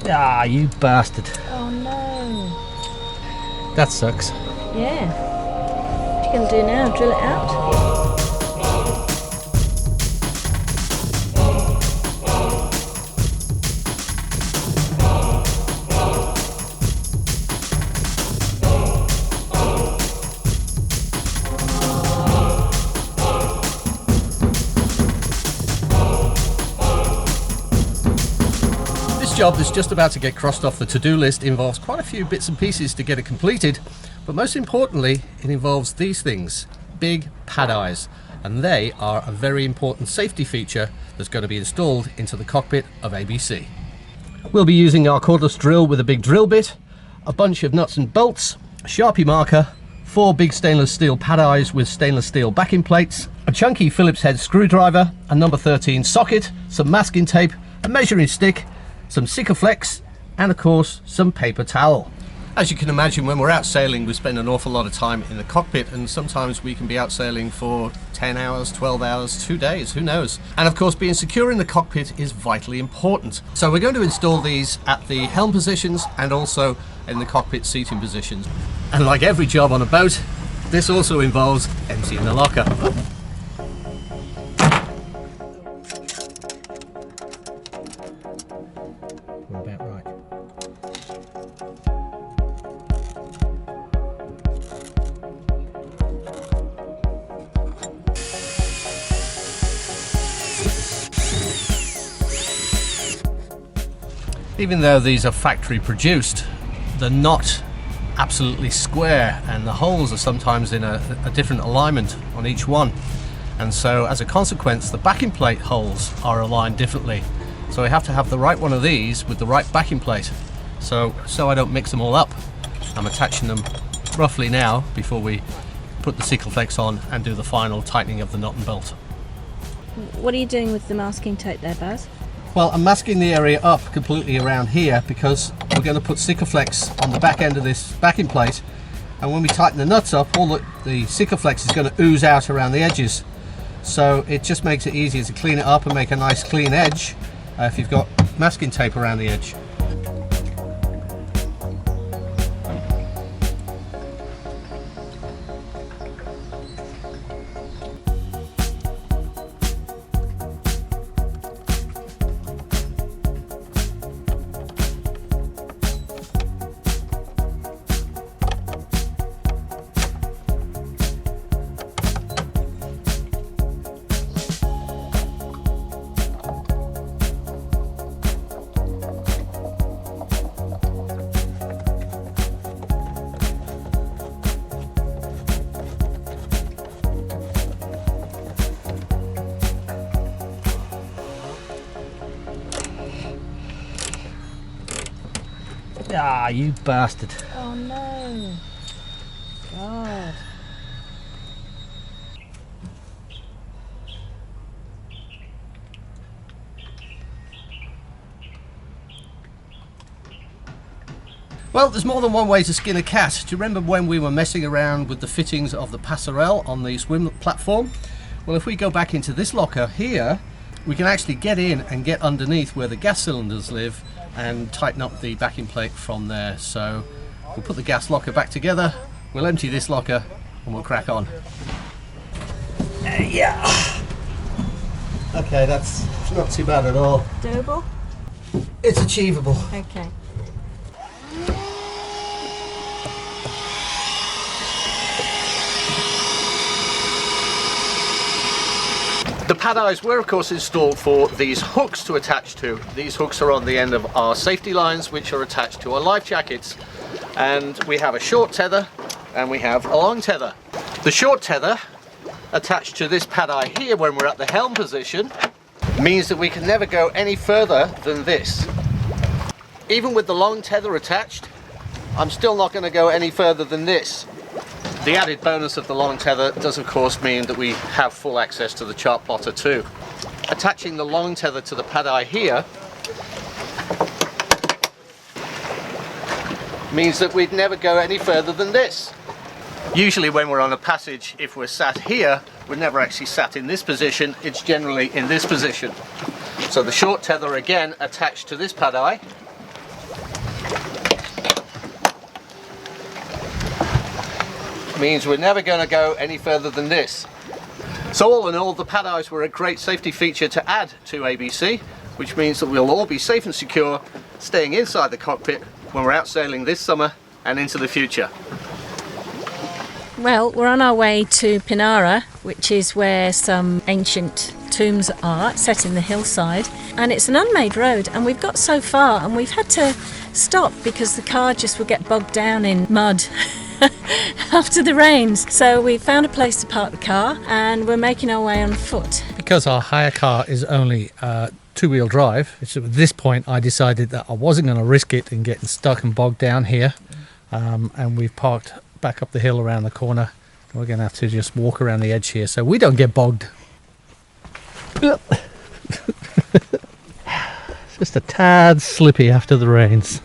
Ah, you bastard. Oh no. That sucks. Yeah. What are you going to do now? Drill it out? This job that's just about to get crossed off the to-do list involves quite a few bits and pieces to get it completed, but most importantly it involves these things, big pad eyes, and they are a very important safety feature that's going to be installed into the cockpit of ABC. We'll be using our cordless drill with a big drill bit, a bunch of nuts and bolts, a Sharpie marker, 4 big stainless steel pad eyes with stainless steel backing plates, a chunky Phillips head screwdriver, a number 13 socket, some masking tape, a measuring stick, some Sikaflex, and of course some paper towel. As you can imagine, when we're out sailing we spend an awful lot of time in the cockpit, and sometimes we can be out sailing for 10 hours, 12 hours, 2 days, who knows. And of course being secure in the cockpit is vitally important. So we're going to install these at the helm positions and also in the cockpit seating positions. And like every job on a boat, this also involves emptying the locker. We're about right. Even though these are factory produced, they're not absolutely square, and the holes are sometimes in a different alignment on each one, and so as a consequence the backing plate holes are aligned differently. So I have to have the right one of these with the right backing plate, so I don't mix them all up. I'm attaching them roughly now before we put the Sikaflex on and do the final tightening of the nut and bolt. What are you doing with the masking tape there, Baz? Well, I'm masking the area up completely around here because we're going to put Sikaflex on the back end of this backing plate, and when we tighten the nuts up, all the Sikaflex is going to ooze out around the edges. So it just makes it easier to clean it up and make a nice clean edge if you've got masking tape around the edge. Ah, you bastard. Oh no. God. Well, there's more than one way to skin a cat. Do you remember when we were messing around with the fittings of the passerelle on the swim platform? Well, if we go back into this locker here, we can actually get in and get underneath where the gas cylinders live and tighten up the backing plate from there. So we'll put the gas locker back together, we'll empty this locker, and we'll crack on. Yeah. Okay, that's not too bad at all. Doable? It's achievable. Okay. The pad eyes were of course installed for these hooks to attach to. These hooks are on the end of our safety lines, which are attached to our life jackets. And we have a short tether and we have a long tether. The short tether attached to this pad eye here when we're at the helm position means that we can never go any further than this. Even with the long tether attached, I'm still not going to go any further than this. The added bonus of the long tether does of course mean that we have full access to the chart plotter too. Attaching the long tether to the pad eye here means that we'd never go any further than this. Usually when we're on a passage, if we're sat here, we're never actually sat in this position, it's generally in this position. So the short tether again attached to this pad eye, means we're never going to go any further than this. So all in all, the pad eyes were a great safety feature to add to ABC, which means that we'll all be safe and secure staying inside the cockpit when we're out sailing this summer and into the future. Well, we're on our way to Pinara, which is where some ancient tombs are, set in the hillside. And it's an unmade road, and we've got so far, and we've had to stop because the car just would get bogged down in mud after the rains. So we found a place to park the car, and we're making our way on foot. Because our hire car is only two-wheel drive, it's at this point I decided that I wasn't going to risk it in getting stuck and bogged down here. And we've parked back up the hill around the corner. We're going to have to just walk around the edge here so we don't get bogged. It's just a tad slippy after the rains.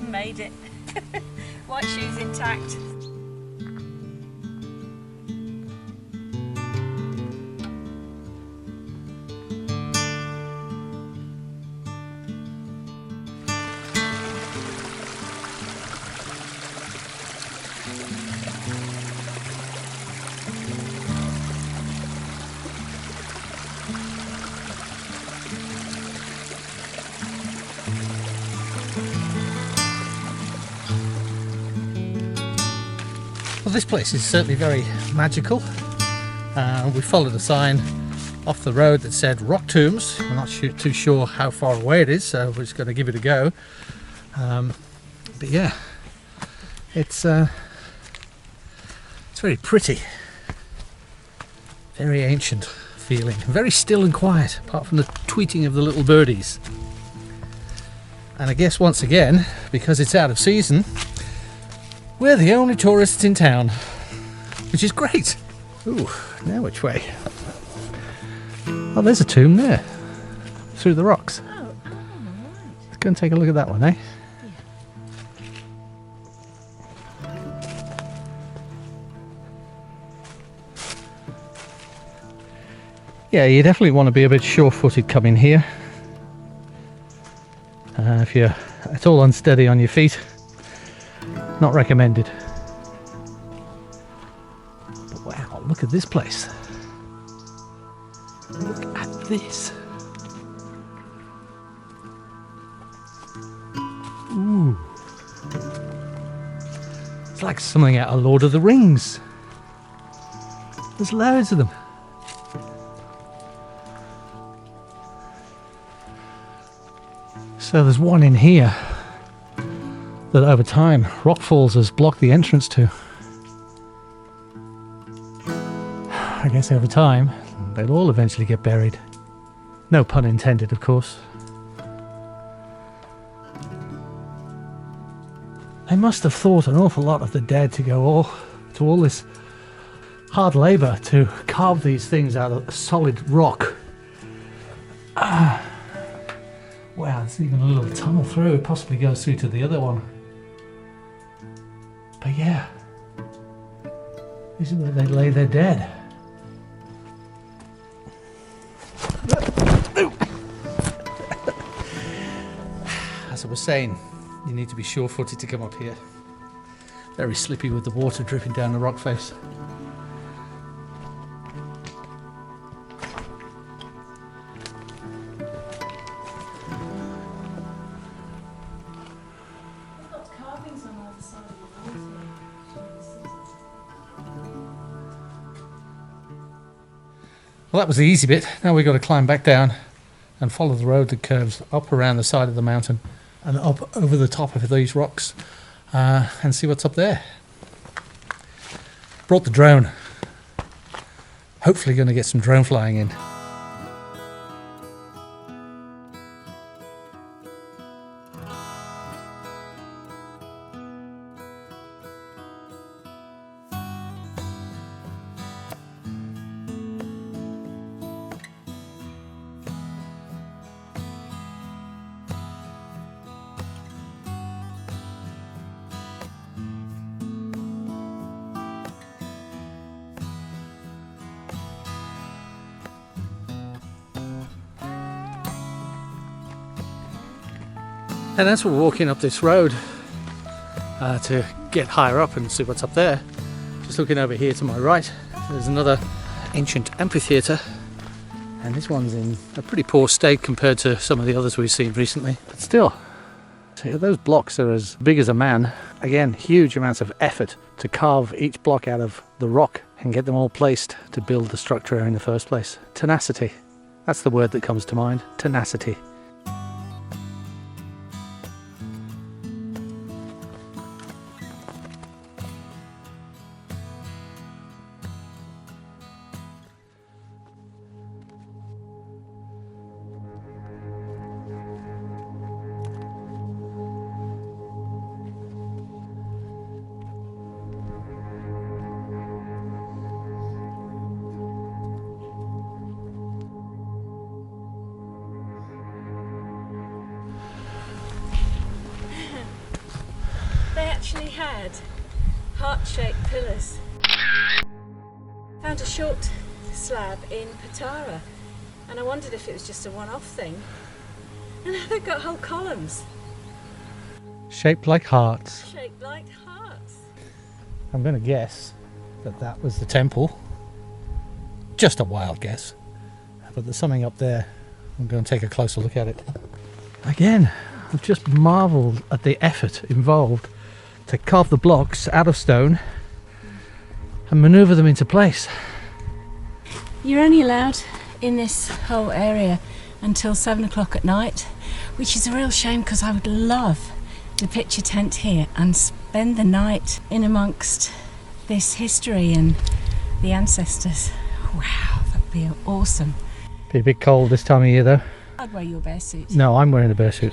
Made it. White shoes intact. Well, this place is certainly very magical. We followed a sign off the road that said rock tombs. We're not too sure how far away it is, so we're just going to give it a go. But yeah, it's very pretty, very ancient feeling, very still and quiet, apart from the tweeting of the little birdies. And I guess once again, because it's out of season, we're the only tourists in town, which is great. Ooh, now which way? Oh, there's a tomb there, through the rocks. Oh, right. Let's go and take a look at that one, eh? Yeah, you definitely want to be a bit sure-footed coming here. If you're at all unsteady on your feet, not recommended. But wow, look at this place. Look at this. Ooh. It's like something out of Lord of the Rings. There's loads of them. So there's one in here that over time rockfalls has blocked the entrance to. I guess over time they'll all eventually get buried. No pun intended, of course. They must have thought an awful lot of the dead to go to all this hard labour to carve these things out of solid rock. Wow, there's even a little tunnel through. It possibly goes through to the other one. But yeah, this is where they lay their dead. As I was saying, you need to be sure-footed to come up here. Very slippy with the water dripping down the rock face. Well, that was the easy bit. Now we've got to climb back down and follow the road that curves up around the side of the mountain and up over the top of these rocks and see what's up there. Brought the drone. Hopefully going to get some drone flying in. And as we're walking up this road to get higher up and see what's up there, just looking over here to my right, there's another ancient amphitheatre, and this one's in a pretty poor state compared to some of the others we've seen recently, but still. So those blocks are as big as a man. Again, huge amounts of effort to carve each block out of the rock and get them all placed to build the structure in the first place. Tenacity. That's the word that comes to mind. Tenacity. They actually had heart-shaped pillars. Found a short slab in Pinara, and I wondered if it was just a one-off thing. And now they've got whole columns. Shaped like hearts. Shaped like hearts. I'm going to guess that that was the temple. Just a wild guess. But there's something up there. I'm going to take a closer look at it. Again, I've just marvelled at the effort involved to carve the blocks out of stone and manoeuvre them into place. You're only allowed in this whole area until 7 o'clock at night, which is a real shame because I would love to pitch a tent here and spend the night in amongst this history and the ancestors. Wow, that'd be awesome. Be a bit cold this time of year though. I'd wear your bear suit. No, I'm wearing a bear suit.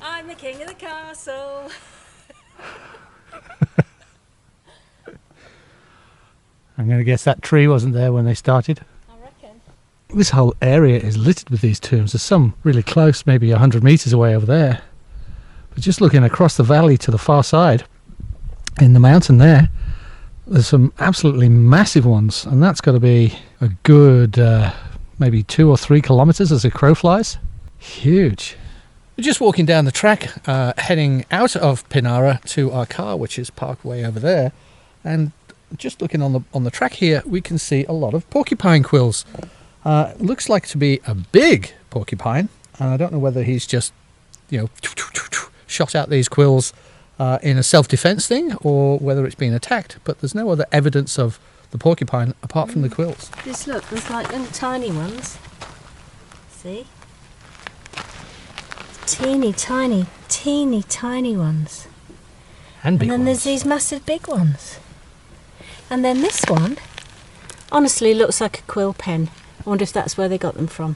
I'm the king of the castle. I'm going to guess that tree wasn't there when they started. I reckon. This whole area is littered with these tombs. There's some really close, maybe 100 metres away over there. But just looking across the valley to the far side, in the mountain there, there's some absolutely massive ones. And that's got to be a good maybe 2 or 3 kilometres as a crow flies. Huge. We're just walking down the track, heading out of Pinara to our car, which is parked way over there. And just looking on the track here, we can see a lot of porcupine quills. Looks like to be a big porcupine, and I don't know whether he's just, shot out these quills in a self-defense thing, or whether it's been attacked. But there's no other evidence of the porcupine apart from the quills. Just look, there's like little tiny ones. See? Teeny tiny ones. And big And then there's these massive big ones. And then this one honestly looks like a quill pen. I wonder if that's where they got them from.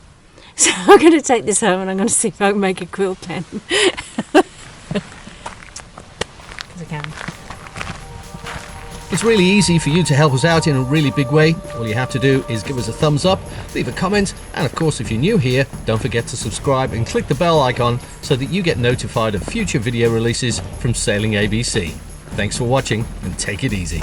So I'm going to take this home and I'm going to see if I can make a quill pen. Because I can. It's really easy for you to help us out in a really big way. All you have to do is give us a thumbs up, leave a comment, and of course if you're new here, don't forget to subscribe and click the bell icon so that you get notified of future video releases from Sailing ABC. Thanks for watching and take it easy.